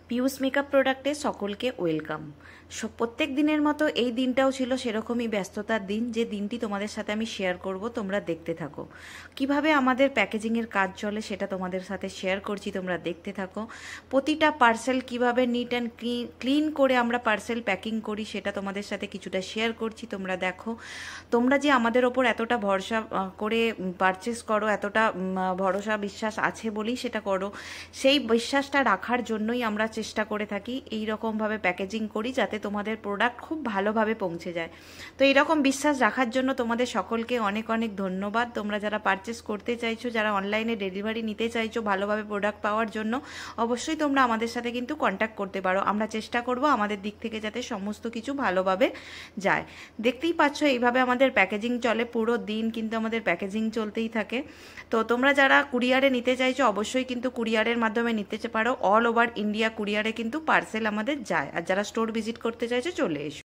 Piyush makeup প্রোডাক্টে সকলকে welcome. প্রত্যেক দিনের মতো এই দিনটাও ছিল সেরকমই ব্যস্ততার দিন, যে দিনটি তোমাদের সাথে আমি শেয়ার করব। তোমরা দেখতে থাকো কিভাবে আমাদের প্যাকেজিংয়ের কাজ চলে, সেটা তোমাদের সাথে শেয়ার করছি, তোমরা দেখতে থাকো। প্রতিটা পার্সেল কিভাবে নিট অ্যান্ড ক্লিন করে আমরা পার্সেল প্যাকিং করি সেটা তোমাদের সাথে কিছুটা শেয়ার করছি। তোমরা দেখো, তোমরা যে আমাদের ওপর এতটা ভরসা করে পারচেস করো, এতটা ভরসা বিশ্বাস আছে বলেই সেটা করো। সেই বিশ্বাসটা রাখার জন্যই আমরা চেষ্টা করে থাকি এই রকমভাবে প্যাকেজিং করি, যাতে তোমাদের প্রোডাক্ট খুব ভালোভাবে পৌঁছে যায়। তো এইরকম বিশ্বাস রাখার জন্য তোমাদের সকলকে অনেক অনেক ধন্যবাদ। তোমরা যারা পারচেস করতে চাইছো, যারা অনলাইনে ডেলিভারি নিতে চাইছো ভালোভাবে প্রোডাক্ট পাওয়ার জন্য, অবশ্যই তোমরা আমাদের সাথে কিন্তু কন্ট্যাক্ট করতে পারো। আমরা চেষ্টা করব আমাদের দিক থেকে যাতে সমস্ত কিছু ভালোভাবে যায়। দেখতেই পাচ্ছ এইভাবে আমাদের প্যাকেজিং চলে, পুরো দিন কিন্তু আমাদের প্যাকেজিং চলতেই থাকে। তো তোমরা যারা কুরিয়ারে নিতে চাইছো অবশ্যই কিন্তু কুরিয়ারের মাধ্যমে নিতে পারো। অল ওভার ইন্ডিয়া কুরিয়ারে কিন্তু পার্সেল আমাদের যায়। আর যারা স্টোর ভিজিট করতে চাইছো চলে এসো।